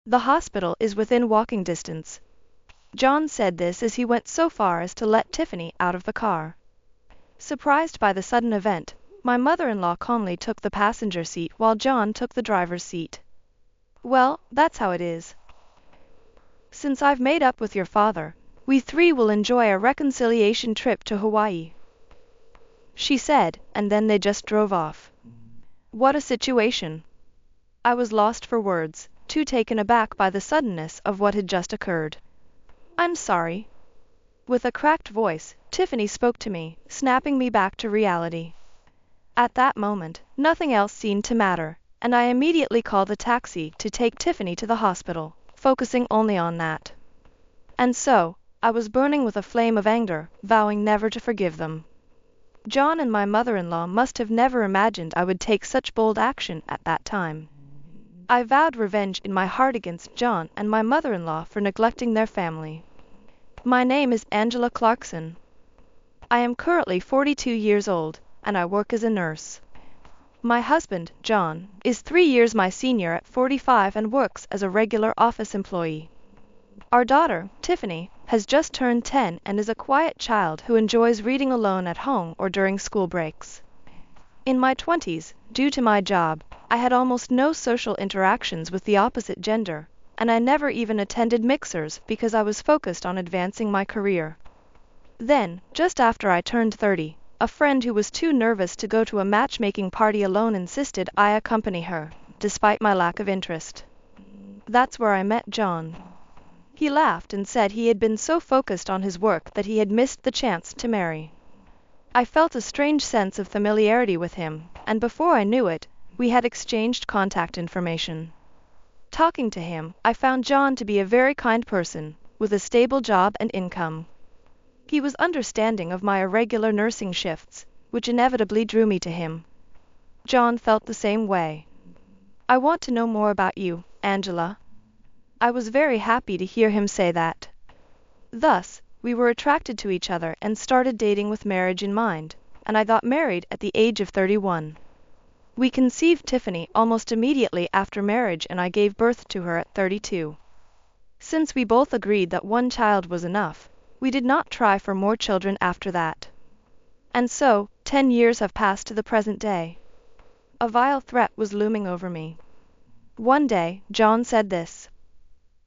The hospital is within walking distance. John said this as he went so far as to let Tiffany out of the car. Surprised by the sudden event, my mother-in-law calmly took the passenger seat while John took the driver's seat. Well, that's how it is. Since I've made up with your father, we three will enjoy a reconciliation trip to Hawaii, she said, and then they just drove off. What a situation. I was lost for words, too taken aback by the suddenness of what had just occurred. I'm sorry. With a cracked voice, Tiffany spoke to me, snapping me back to reality. At that moment, nothing else seemed to matter, and I immediately called a taxi to take Tiffany to the hospital, focusing only on that. And so, I was burning with a flame of anger, vowing never to forgive them. John and my mother-in-law must have never imagined I would take such bold action at that time. I vowed revenge in my heart against John and my mother-in-law for neglecting their family. My name is Angela Clarkson. I am currently 42 years old, and I work as a nurse. My husband, John, is 3 years my senior at 45 and works as a regular office employee. Our daughter, Tiffany, has just turned 10 and is a quiet child who enjoys reading alone at home or during school breaks. In my 20s, due to my job, I had almost no social interactions with the opposite gender, and I never even attended mixers because I was focused on advancing my career. Then, just after I turned 30, a friend who was too nervous to go to a matchmaking party alone insisted I accompany her, despite my lack of interest. That's where I met John. He laughed and said he had been so focused on his work that he had missed the chance to marry. I felt a strange sense of familiarity with him, and before I knew it, we had exchanged contact information. Talking to him, I found John to be a very kind person, with a stable job and income. He was understanding of my irregular nursing shifts, which inevitably drew me to him. John felt the same way. I want to know more about you, Angela. I was very happy to hear him say that. Thus, we were attracted to each other and started dating with marriage in mind, and I got married at the age of 31. We conceived Tiffany almost immediately after marriage and I gave birth to her at 32. Since we both agreed that one child was enough, we did not try for more children after that. And so, 10 years have passed to the present day. A vile threat was looming over me. One day, John said this.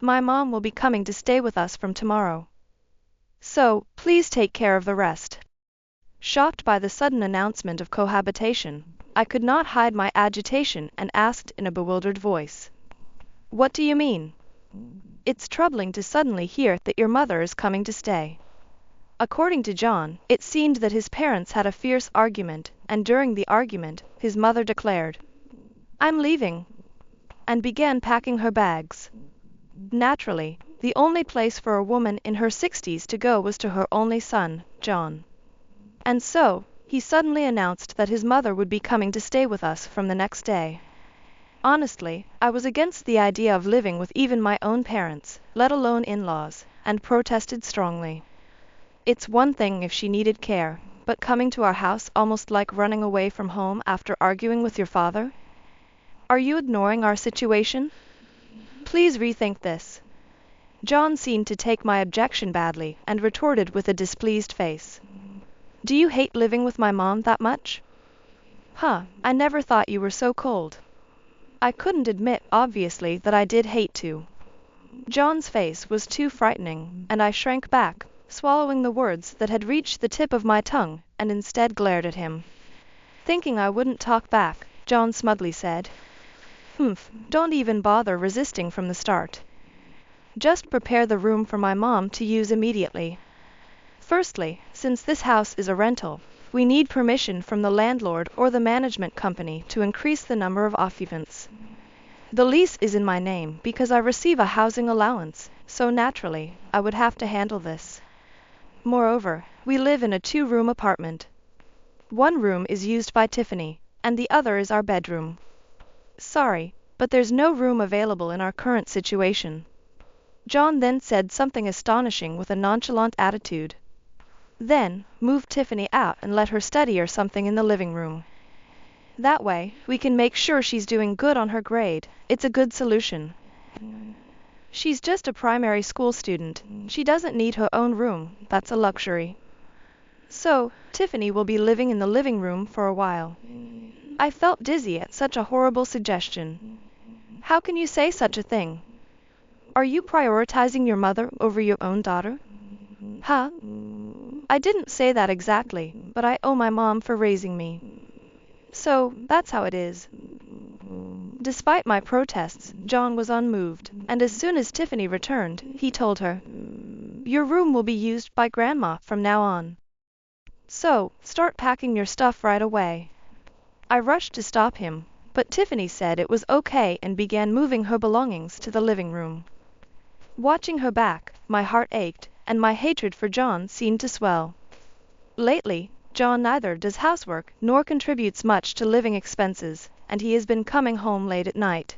My mom will be coming to stay with us from tomorrow. So, please take care of the rest. Shocked by the sudden announcement of cohabitation, I could not hide my agitation and asked in a bewildered voice. What do you mean? It's troubling to suddenly hear that your mother is coming to stay. According to John, it seemed that his parents had a fierce argument, and during the argument, his mother declared, I'm leaving, and began packing her bags. Naturally, the only place for a woman in her 60s to go was to her only son, John. And so, he suddenly announced that his mother would be coming to stay with us from the next day. Honestly, I was against the idea of living with even my own parents, let alone in-laws, and protested strongly. It's one thing if she needed care, but coming to our house almost like running away from home after arguing with your father? Are you ignoring our situation? Please rethink this. John seemed to take my objection badly and retorted with a displeased face. Do you hate living with my mom that much? I never thought you were so cold. I couldn't admit, obviously, that I did hate to. John's face was too frightening, and I shrank back, swallowing the words that had reached the tip of my tongue, and instead glared at him. Thinking I wouldn't talk back, John smugly said, don't even bother resisting from the start. Just prepare the room for my mom to use immediately. Firstly, since this house is a rental, we need permission from the landlord or the management company to increase the number of occupants. The lease is in my name because I receive a housing allowance, so naturally, I would have to handle this. Moreover, we live in a 2-room apartment. One room is used by Tiffany, and the other is our bedroom. Sorry, but there's no room available in our current situation. John then said something astonishing with a nonchalant attitude. Then, move Tiffany out and let her study or something in the living room. That way, we can make sure she's doing good on her grade. It's a good solution. She's just a primary school student. She doesn't need her own room. That's a luxury. So, Tiffany will be living in the living room for a while. I felt dizzy at such a horrible suggestion. How can you say such a thing? Are you prioritizing your mother over your own daughter? Huh? I didn't say that exactly, but I owe my mom for raising me. So, that's how it is. Despite my protests, John was unmoved, and as soon as Tiffany returned, he told her, "Your room will be used by Grandma from now on. So, start packing your stuff right away." I rushed to stop him, but Tiffany said it was okay and began moving her belongings to the living room. Watching her back, my heart ached, and my hatred for John seemed to swell. Lately, John neither does housework nor contributes much to living expenses, and he has been coming home late at night.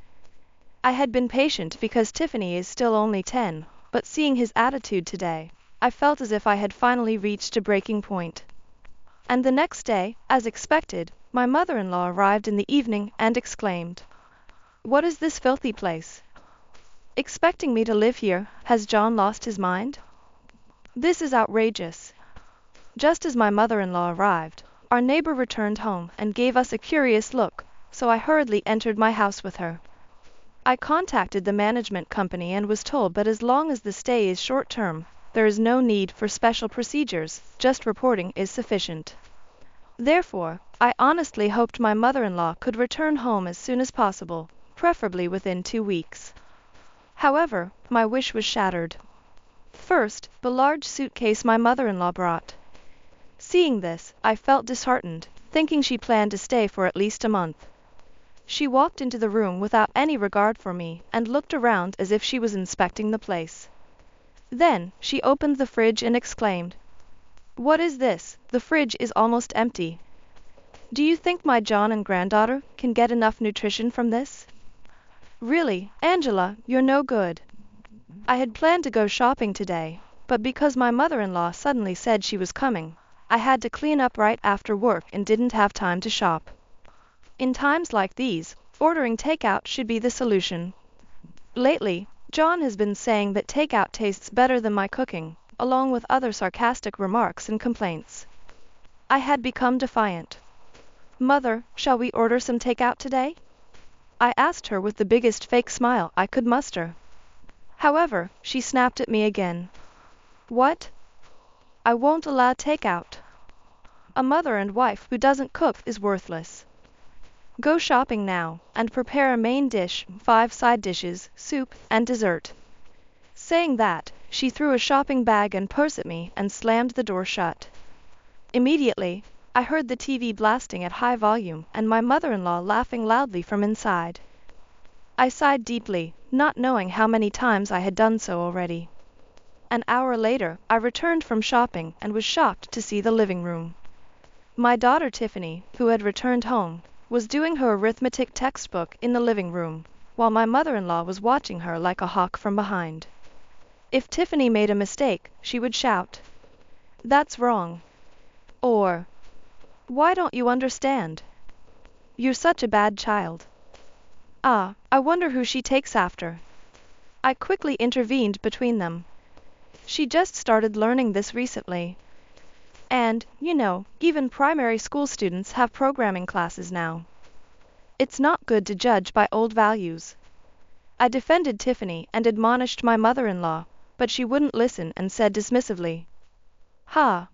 I had been patient because Tiffany is still only 10, but seeing his attitude today, I felt as if I had finally reached a breaking point. And the next day, as expected, my mother-in-law arrived in the evening and exclaimed, "What is this filthy place? Expecting me to live here, has John lost his mind? This is outrageous." Just as my mother-in-law arrived, our neighbor returned home and gave us a curious look, so I hurriedly entered my house with her. I contacted the management company and was told that as long as the stay is short-term, there is no need for special procedures, just reporting is sufficient. Therefore, I honestly hoped my mother-in-law could return home as soon as possible, preferably within 2 weeks. However, my wish was shattered. First, the large suitcase my mother-in-law brought. Seeing this, I felt disheartened, thinking she planned to stay for at least a month. She walked into the room without any regard for me and looked around as if she was inspecting the place. Then, she opened the fridge and exclaimed, "What is this? The fridge is almost empty. Do you think my John and granddaughter can get enough nutrition from this? Really, Angela, you're no good." I had planned to go shopping today, but because my mother-in-law suddenly said she was coming, I had to clean up right after work and didn't have time to shop. In times like these, ordering takeout should be the solution. Lately, John has been saying that takeout tastes better than my cooking, along with other sarcastic remarks and complaints. I had become defiant. "Mother, shall we order some takeout today?" I asked her with the biggest fake smile I could muster. However, she snapped at me again. "What? I won't allow takeout. A mother and wife who doesn't cook is worthless. Go shopping now, and prepare a main dish, 5 side dishes, soup, and dessert." Saying that, she threw a shopping bag and purse at me and slammed the door shut. Immediately, I heard the TV blasting at high volume and my mother-in-law laughing loudly from inside. I sighed deeply, not knowing how many times I had done so already. An hour later, I returned from shopping and was shocked to see the living room. My daughter Tiffany, who had returned home, was doing her arithmetic textbook in the living room, while my mother-in-law was watching her like a hawk from behind. If Tiffany made a mistake, she would shout, "That's wrong." Or, "Why don't you understand? You're such a bad child. Ah, I wonder who she takes after." I quickly intervened between them. "She just started learning this recently. And, you know, even primary school students have programming classes now. It's not good to judge by old values." I defended Tiffany and admonished my mother-in-law, but she wouldn't listen and said dismissively, "Ha!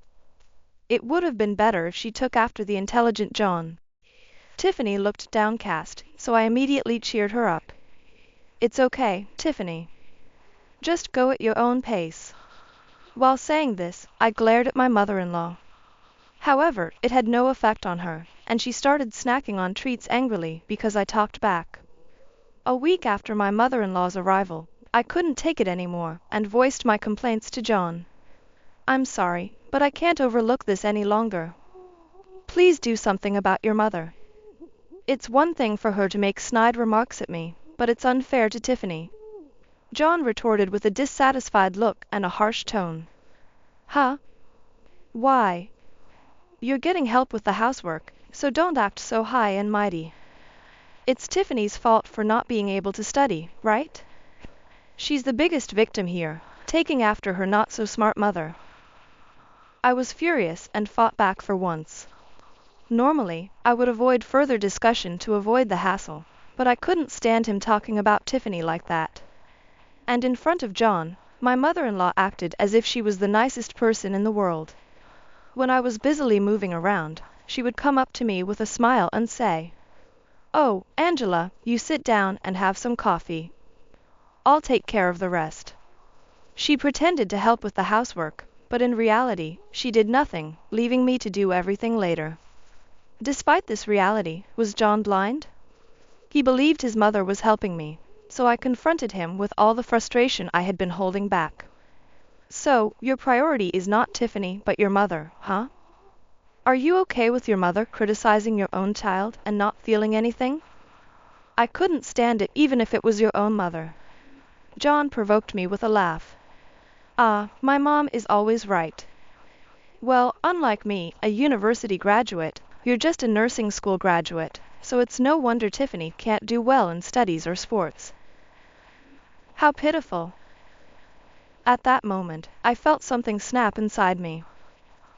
It would have been better if she took after the intelligent John." Tiffany looked downcast, so I immediately cheered her up. "It's okay, Tiffany. Just go at your own pace." While saying this, I glared at my mother-in-law. However, it had no effect on her, and she started snacking on treats angrily because I talked back. A week after my mother-in-law's arrival, I couldn't take it anymore and voiced my complaints to John. "I'm sorry, but I can't overlook this any longer. Please do something about your mother. It's one thing for her to make snide remarks at me, but it's unfair to Tiffany." John retorted with a dissatisfied look and a harsh tone. "Huh? Why? You're getting help with the housework, so don't act so high and mighty. It's Tiffany's fault for not being able to study, right? She's the biggest victim here, taking after her not-so-smart mother. I was furious and fought back for once. Normally, I would avoid further discussion to avoid the hassle, but I couldn't stand him talking about Tiffany like that. And in front of John, my mother-in-law acted as if she was the nicest person in the world. When I was busily moving around, she would come up to me with a smile and say, "Oh, Angela, you sit down and have some coffee. I'll take care of the rest." She pretended to help with the housework, but in reality, she did nothing, leaving me to do everything later. Despite this reality, was John blind? He believed his mother was helping me, so I confronted him with all the frustration I had been holding back. "So, your priority is not Tiffany but your mother, huh? Are you okay with your mother criticizing your own child and not feeling anything? I couldn't stand it even if it was your own mother." John provoked me with a laugh. "Ah, my mom is always right. Well, unlike me, a university graduate, you're just a nursing school graduate, so it's no wonder Tiffany can't do well in studies or sports." How pitiful. At that moment, I felt something snap inside me.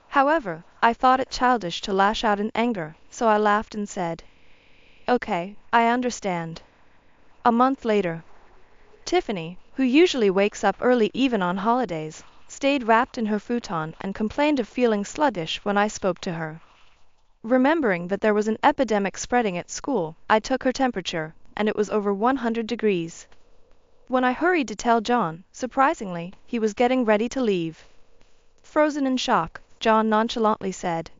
However, I thought it childish to lash out in anger, so I laughed and said, "Okay, I understand." A month later, Tiffany, who usually wakes up early even on holidays, stayed wrapped in her futon and complained of feeling sluggish when I spoke to her. Remembering that there was an epidemic spreading at school, I took her temperature, and it was over 100 degrees. When I hurried to tell John, surprisingly, he was getting ready to leave. Frozen in shock, John nonchalantly said,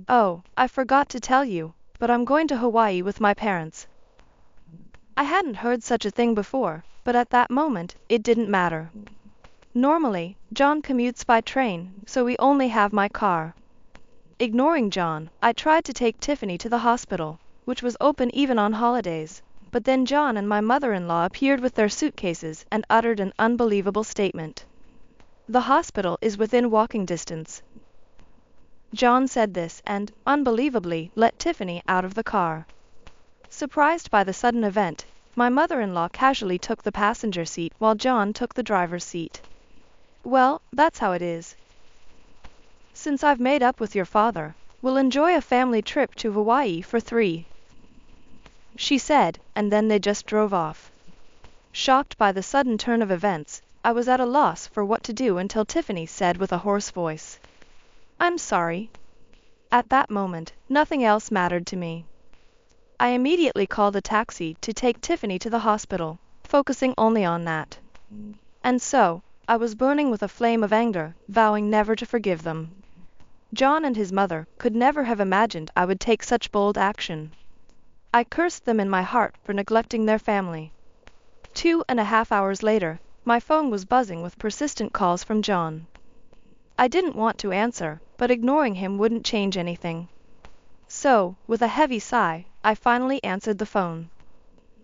"Oh, I forgot to tell you, but I'm going to Hawaii with my parents." I hadn't heard such a thing before, but at that moment, it didn't matter. Normally, John commutes by train, so we only have my car. Ignoring John, I tried to take Tiffany to the hospital, which was open even on holidays, but then John and my mother-in-law appeared with their suitcases and uttered an unbelievable statement. "The hospital is within walking distance." John said this and, unbelievably, let Tiffany out of the car. Surprised by the sudden event, my mother-in-law casually took the passenger seat while John took the driver's seat. "Well, that's how it is. Since I've made up with your father, we'll enjoy a family trip to Hawaii for 3, she said, and then they just drove off. Shocked by the sudden turn of events, I was at a loss for what to do until Tiffany said with a hoarse voice, "I'm sorry." At that moment, nothing else mattered to me. I immediately called a taxi to take Tiffany to the hospital, focusing only on that. And so, I was burning with a flame of anger, vowing never to forgive them. John and his mother could never have imagined I would take such bold action. I cursed them in my heart for neglecting their family. 2.5 hours later, my phone was buzzing with persistent calls from John. I didn't want to answer, but ignoring him wouldn't change anything. So, with a heavy sigh, I finally answered the phone.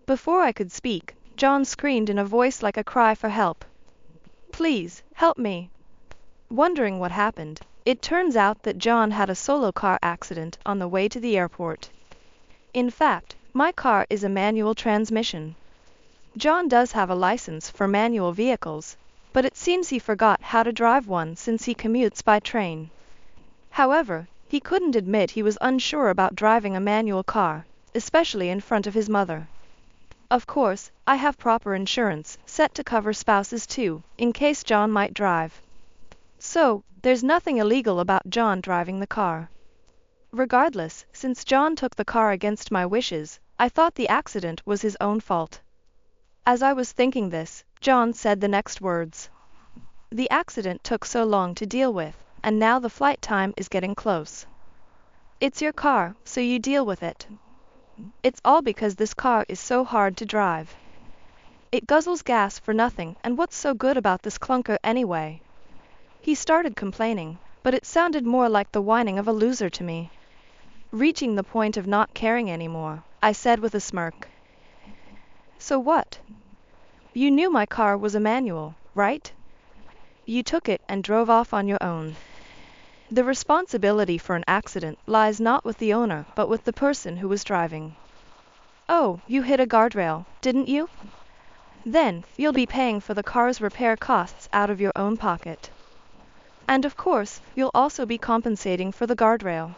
Before I could speak, John screamed in a voice like a cry for help. "Please, help me." Wondering what happened, it turns out that John had a solo car accident on the way to the airport. In fact, my car is a manual transmission. John does have a license for manual vehicles, but it seems he forgot how to drive one since he commutes by train. However, he couldn't admit he was unsure about driving a manual car, especially in front of his mother. Of course, I have proper insurance set to cover spouses too, in case John might drive. So, there's nothing illegal about John driving the car. Regardless, since John took the car against my wishes, I thought the accident was his own fault. As I was thinking this, John said the next words. "The accident took so long to deal with, and now the flight time is getting close. It's your car, so you deal with it. It's all because this car is so hard to drive. It guzzles gas for nothing, and what's so good about this clunker anyway?" He started complaining, but it sounded more like the whining of a loser to me. Reaching the point of not caring anymore, I said with a smirk, "So what? You knew my car was a manual, right? You took it and drove off on your own. The responsibility for an accident lies not with the owner but with the person who was driving." "Oh, you hit a guardrail, didn't you?" Then, you'll be paying for the car's repair costs out of your own pocket. And of course, you'll also be compensating for the guardrail.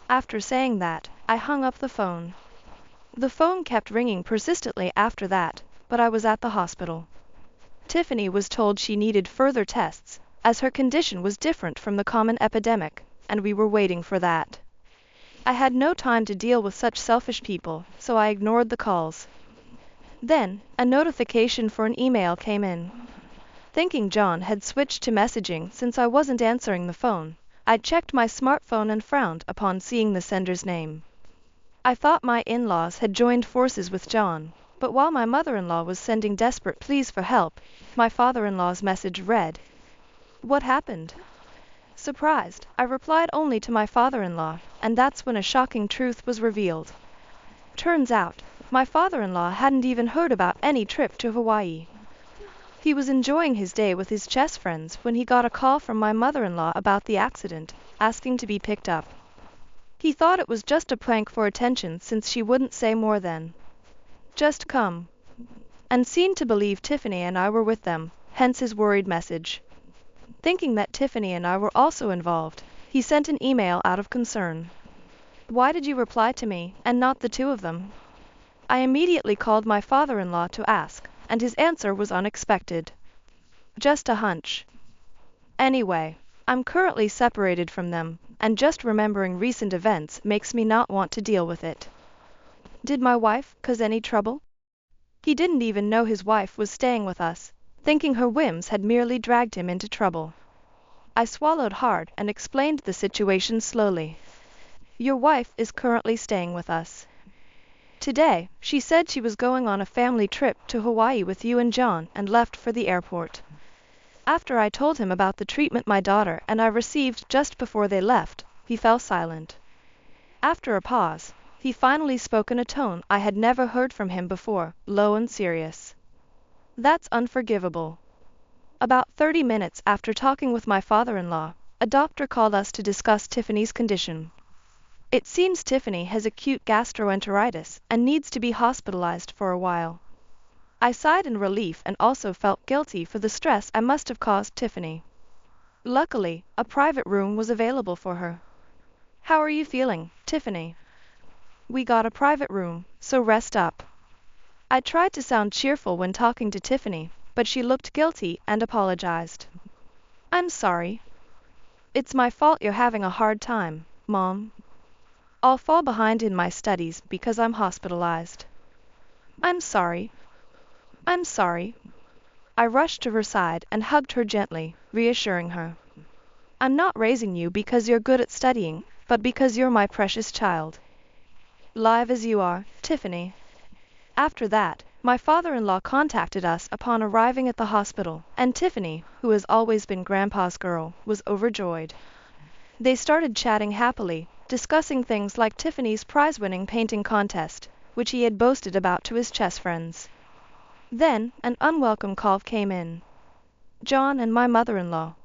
After saying that, I hung up the phone. The phone kept ringing persistently after that, but I was at the hospital. Tiffany was told she needed further tests, as her condition was different from the common epidemic, and we were waiting for that. I had no time to deal with such selfish people, so I ignored the calls. Then, a notification for an email came in. Thinking John had switched to messaging since I wasn't answering the phone, I checked my smartphone and frowned upon seeing the sender's name. I thought my in-laws had joined forces with John, but while my mother-in-law was sending desperate pleas for help, my father-in-law's message read, "What happened?" Surprised, I replied only to my father-in-law, and that's when a shocking truth was revealed. Turns out, my father-in-law hadn't even heard about any trip to Hawaii. He was enjoying his day with his chess friends when he got a call from my mother-in-law about the accident, asking to be picked up. He thought it was just a prank for attention since she wouldn't say more than, "Just come," and seemed to believe Tiffany and I were with them, hence his worried message. Thinking that Tiffany and I were also involved, he sent an email out of concern. "Why did you reply to me, and not the two of them?" I immediately called my father-in-law to ask, and his answer was unexpected. "Just a hunch. Anyway, I'm currently separated from them, and just remembering recent events makes me not want to deal with it." Did my wife cause any trouble? He didn't even know his wife was staying with us, thinking her whims had merely dragged him into trouble. I swallowed hard and explained the situation slowly. "Your wife is currently staying with us. Today, she said she was going on a family trip to Hawaii with you and John and left for the airport." After I told him about the treatment my daughter and I received just before they left, he fell silent. After a pause, he finally spoke in a tone I had never heard from him before, low and serious. "That's unforgivable." About 30 minutes after talking with my father-in-law, a doctor called us to discuss Tiffany's condition. It seems Tiffany has acute gastroenteritis and needs to be hospitalized for a while. I sighed in relief and also felt guilty for the stress I must have caused Tiffany. Luckily, a private room was available for her. "How are you feeling, Tiffany?" "We got a private room, so rest up." I tried to sound cheerful when talking to Tiffany, but she looked guilty and apologized. "I'm sorry. It's my fault you're having a hard time, Mom. I'll fall behind in my studies because I'm hospitalized." "I'm sorry. I'm sorry." I rushed to her side and hugged her gently, reassuring her. "I'm not raising you because you're good at studying, but because you're my precious child. Live as you are, Tiffany." After that, my father-in-law contacted us upon arriving at the hospital, and Tiffany, who has always been Grandpa's girl, was overjoyed. They started chatting happily, discussing things like Tiffany's prize-winning painting contest, which he had boasted about to his chess friends. Then, an unwelcome call came in. "John and my mother-in-law.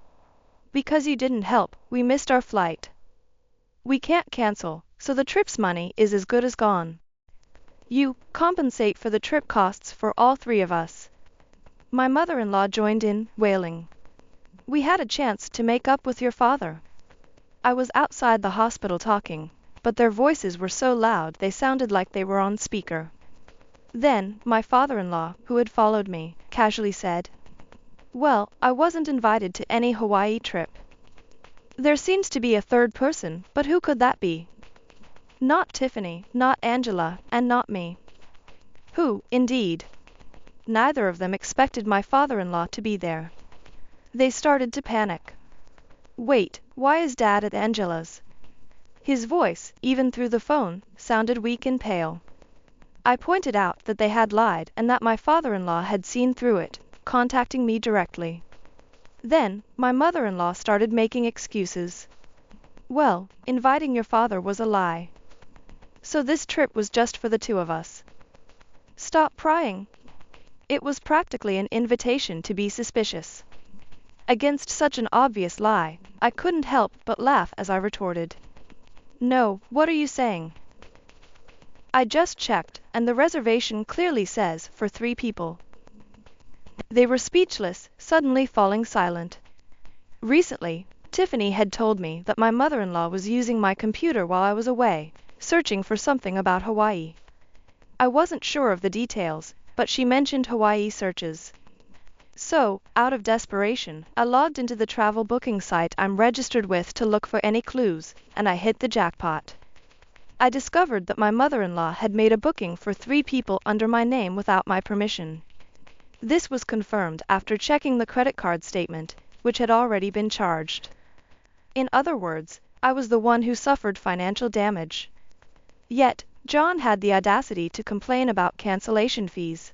Because you didn't help, we missed our flight. We can't cancel, so the trip's money is as good as gone. You compensate for the trip costs for all three of us." My mother-in-law joined in, wailing, "We had a chance to make up with your father." I was outside the hospital talking, but their voices were so loud they sounded like they were on speaker. Then, my father-in-law, who had followed me, casually said, "Well, I wasn't invited to any Hawaii trip. There seems to be a third person, but who could that be? Not Tiffany, not Angela, and not me." Who, indeed? Neither of them expected my father-in-law to be there. They started to panic. "Wait, why is Dad at Angela's?" His voice, even through the phone, sounded weak and pale. I pointed out that they had lied and that my father-in-law had seen through it, contacting me directly. Then, my mother-in-law started making excuses. "Well, inviting your father was a lie. So this trip was just for the two of us." "Stop prying." It was practically an invitation to be suspicious. Against such an obvious lie, I couldn't help but laugh as I retorted, "No, what are you saying? I just checked, and the reservation clearly says for 3 people." They were speechless, suddenly falling silent. Recently, Tiffany had told me that my mother-in-law was using my computer while I was away, searching for something about Hawaii. I wasn't sure of the details, but she mentioned Hawaii searches. So, out of desperation, I logged into the travel booking site I'm registered with to look for any clues, and I hit the jackpot. I discovered that my mother-in-law had made a booking for 3 people under my name without my permission. This was confirmed after checking the credit card statement, which had already been charged. In other words, I was the one who suffered financial damage. Yet, John had the audacity to complain about cancellation fees.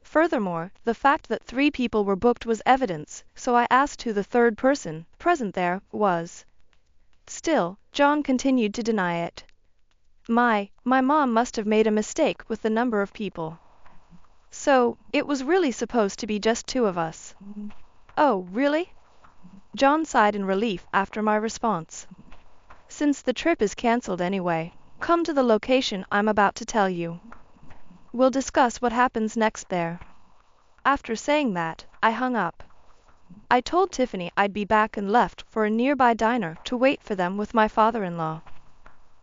Furthermore, the fact that 3 people were booked was evidence, so I asked who the third person present there was. Still, John continued to deny it. My mom must have made a mistake with the number of people. So, it was really supposed to be just 2 of us. Oh, really? John sighed in relief after my response. Since the trip is cancelled anyway, come to the location I'm about to tell you. We'll discuss what happens next there. After saying that, I hung up. I told Tiffany I'd be back and left for a nearby diner to wait for them with my father-in-law.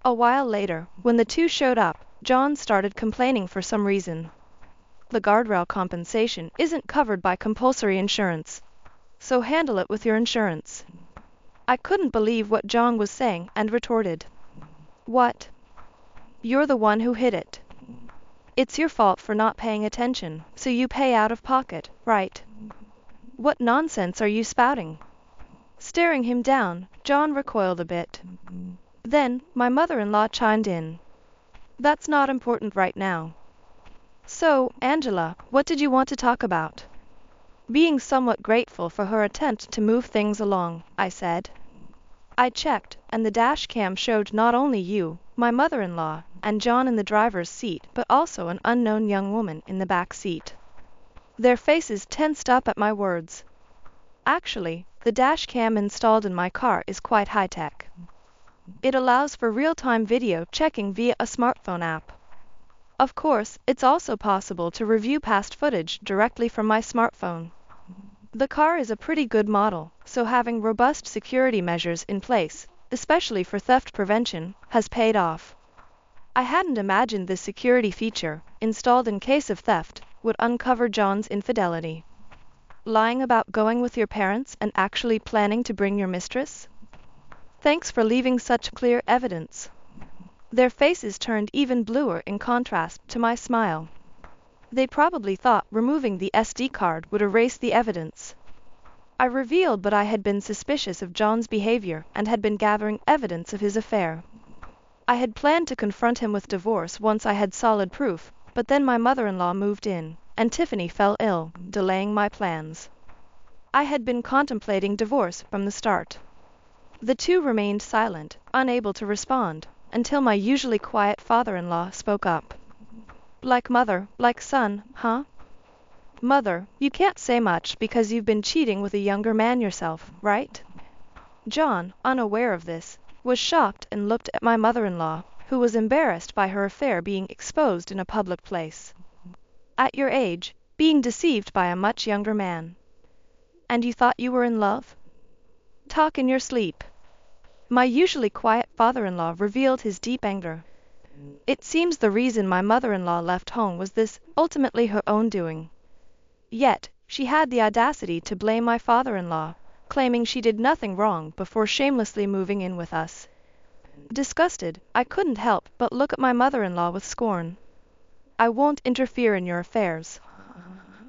A while later, when the 2 showed up, John started complaining for some reason. The guardrail compensation isn't covered by compulsory insurance, so handle it with your insurance. I couldn't believe what John was saying and retorted. What? You're the one who hit it. It's your fault for not paying attention, so you pay out of pocket, right? What nonsense are you spouting? Staring him down, John recoiled a bit. Then, my mother-in-law chimed in. That's not important right now. So, Angela, what did you want to talk about? Being somewhat grateful for her attempt to move things along, I said. I checked, and the dash cam showed not only you, my mother-in-law, and John in the driver's seat, but also an unknown young woman in the back seat. Their faces tensed up at my words. Actually, the dash cam installed in my car is quite high-tech. It allows for real-time video checking via a smartphone app. Of course, it's also possible to review past footage directly from my smartphone. The car is a pretty good model, so having robust security measures in place, especially for theft prevention, has paid off. I hadn't imagined this security feature, installed in case of theft, would uncover John's infidelity. Lying about going with your parents and actually planning to bring your mistress? Thanks for leaving such clear evidence. Their faces turned even bluer in contrast to my smile. They probably thought removing the SD card would erase the evidence. I revealed that I had been suspicious of John's behavior and had been gathering evidence of his affair. I had planned to confront him with divorce once I had solid proof, but then my mother-in-law moved in, and Tiffany fell ill, delaying my plans. I had been contemplating divorce from the start. The 2 remained silent, unable to respond, until my usually quiet father-in-law spoke up. Like mother, like son, huh? Mother, you can't say much because you've been cheating with a younger man yourself, right? John, unaware of this, was shocked and looked at my mother-in-law, who was embarrassed by her affair being exposed in a public place. At your age, being deceived by a much younger man. And you thought you were in love? Talk in your sleep. My usually quiet father-in-law revealed his deep anger. It seems the reason my mother-in-law left home was this, ultimately her own doing. Yet, she had the audacity to blame my father-in-law, claiming she did nothing wrong before shamelessly moving in with us. Disgusted, I couldn't help but look at my mother-in-law with scorn. I won't interfere in your affairs.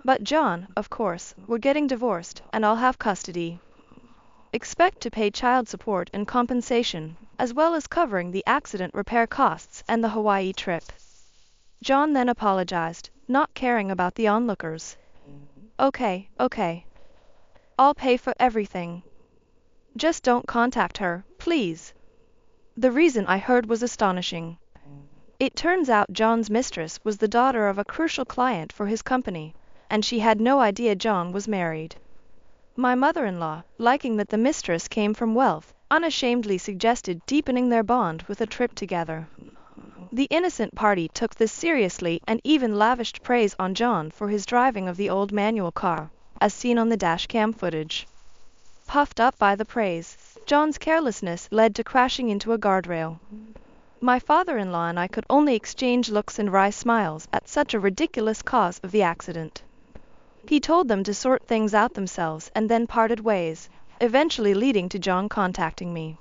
But John, of course, we're getting divorced, and I'll have custody. Expect to pay child support and compensation, as well as covering the accident repair costs and the Hawaii trip. John then apologized, not caring about the onlookers. Okay. I'll pay for everything. Just don't contact her, please. The reason I heard was astonishing. It turns out John's mistress was the daughter of a crucial client for his company, and she had no idea John was married. My mother-in-law, liking that the mistress came from wealth, unashamedly suggested deepening their bond with a trip together. The innocent party took this seriously and even lavished praise on John for his driving of the old manual car, as seen on the dashcam footage. Puffed up by the praise, John's carelessness led to crashing into a guardrail. My father-in-law and I could only exchange looks and wry smiles at such a ridiculous cause of the accident. He told them to sort things out themselves and then parted ways, eventually leading to John contacting me.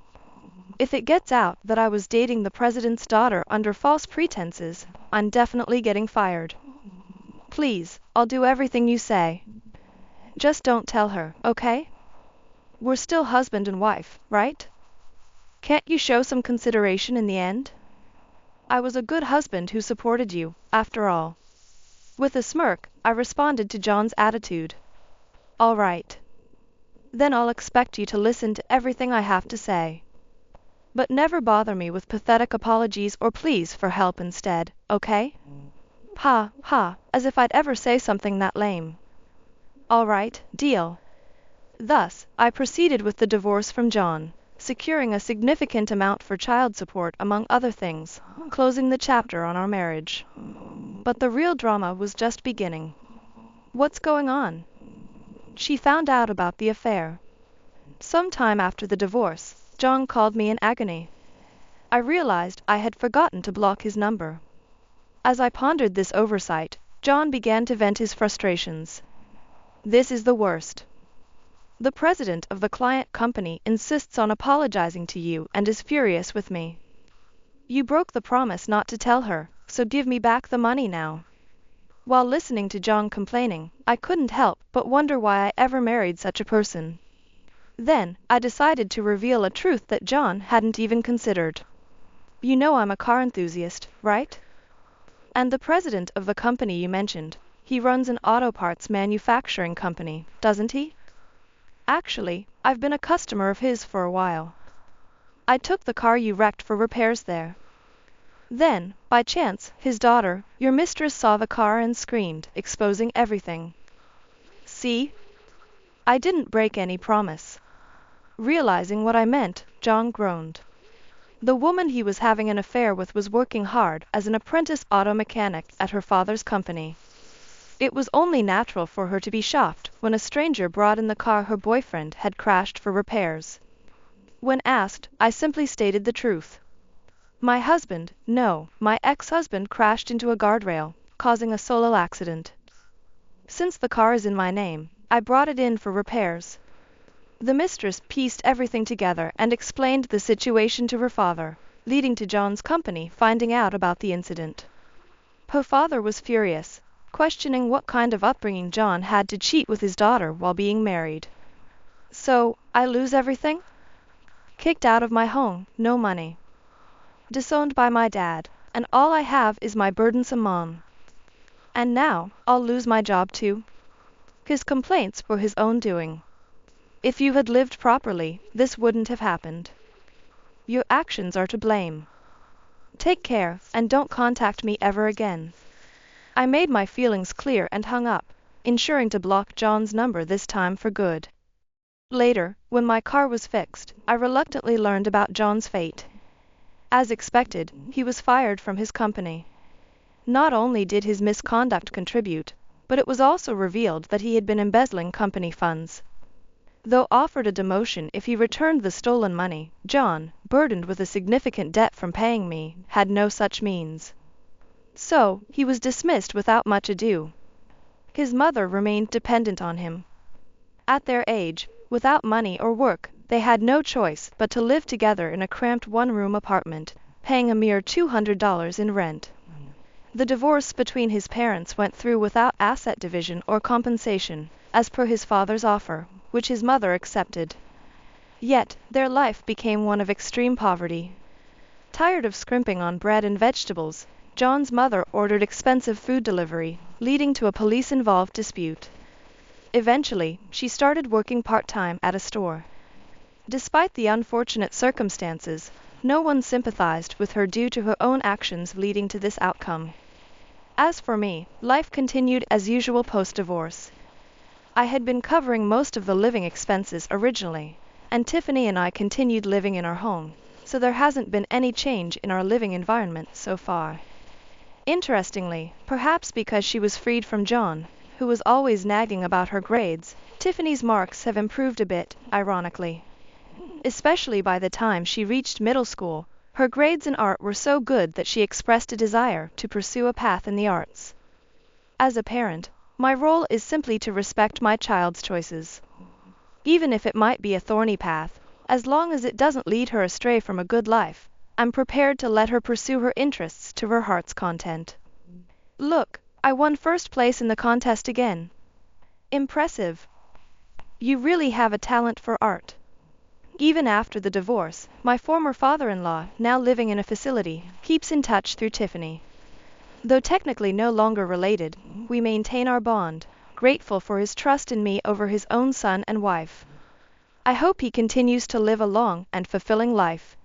If it gets out that I was dating the president's daughter under false pretenses, I'm definitely getting fired. Please, I'll do everything you say. Just don't tell her, okay? We're still husband and wife, right? Can't you show some consideration in the end? I was a good husband who supported you, after all. With a smirk, I responded to John's attitude. All right. Then I'll expect you to listen to everything I have to say. But never bother me with pathetic apologies or pleas for help instead, okay? Ha, ha, as if I'd ever say something that lame. All right, deal. Thus, I proceeded with the divorce from John, securing a significant amount for child support among other things, closing the chapter on our marriage. But the real drama was just beginning. What's going on? She found out about the affair. Some time after the divorce, John called me in agony. I realized I had forgotten to block his number. As I pondered this oversight, John began to vent his frustrations. This is the worst. The president of the client company insists on apologizing to you and is furious with me. You broke the promise not to tell her, so give me back the money now. While listening to John complaining, I couldn't help but wonder why I ever married such a person. Then, I decided to reveal a truth that John hadn't even considered. You know I'm a car enthusiast, right? And the president of the company you mentioned, he runs an auto parts manufacturing company, doesn't he? Actually, I've been a customer of his for a while. I took the car you wrecked for repairs there. Then, by chance, his daughter, your mistress, saw the car and screamed, exposing everything. See? I didn't break any promise. Realizing what I meant, John groaned. The woman he was having an affair with was working hard as an apprentice auto mechanic at her father's company. It was only natural for her to be shocked when a stranger brought in the car her boyfriend had crashed for repairs. When asked, I simply stated the truth. My ex-husband crashed into a guardrail, causing a solo accident. Since the car is in my name, I brought it in for repairs. The mistress pieced everything together and explained the situation to her father, leading to John's company finding out about the incident. Her father was furious, questioning what kind of upbringing John had to cheat with his daughter while being married. So, I lose everything? Kicked out of my home, no money. Disowned by my dad, and all I have is my burdensome mom. And now, I'll lose my job too? His complaints were his own doing. If you had lived properly, this wouldn't have happened. Your actions are to blame. Take care, and don't contact me ever again. I made my feelings clear and hung up, ensuring to block John's number this time for good. Later, when my car was fixed, I reluctantly learned about John's fate. As expected, he was fired from his company. Not only did his misconduct contribute, but it was also revealed that he had been embezzling company funds. Though offered a demotion if he returned the stolen money, John, burdened with a significant debt from paying me, had no such means. So, he was dismissed without much ado. His mother remained dependent on him. At their age, without money or work, they had no choice but to live together in a cramped one-room apartment, paying a mere $200 in rent. The divorce between his parents went through without asset division or compensation, as per his father's offer, which his mother accepted. Yet, their life became one of extreme poverty. Tired of scrimping on bread and vegetables, John's mother ordered expensive food delivery, leading to a police-involved dispute. Eventually, she started working part-time at a store. Despite the unfortunate circumstances, no one sympathized with her due to her own actions leading to this outcome. As for me, life continued as usual post-divorce. I had been covering most of the living expenses originally, and Tiffany and I continued living in our home, so there hasn't been any change in our living environment so far. Interestingly, perhaps because she was freed from John, who was always nagging about her grades, Tiffany's marks have improved a bit, ironically. Especially by the time she reached middle school, her grades in art were so good that she expressed a desire to pursue a path in the arts. As a parent, my role is simply to respect my child's choices. Even if it might be a thorny path, as long as it doesn't lead her astray from a good life, I'm prepared to let her pursue her interests to her heart's content. Look, I won first place in the contest again. Impressive. You really have a talent for art. Even after the divorce, my former father-in-law, now living in a facility, keeps in touch through Tiffany. Though technically no longer related, we maintain our bond, grateful for his trust in me over his own son and wife. I hope he continues to live a long and fulfilling life,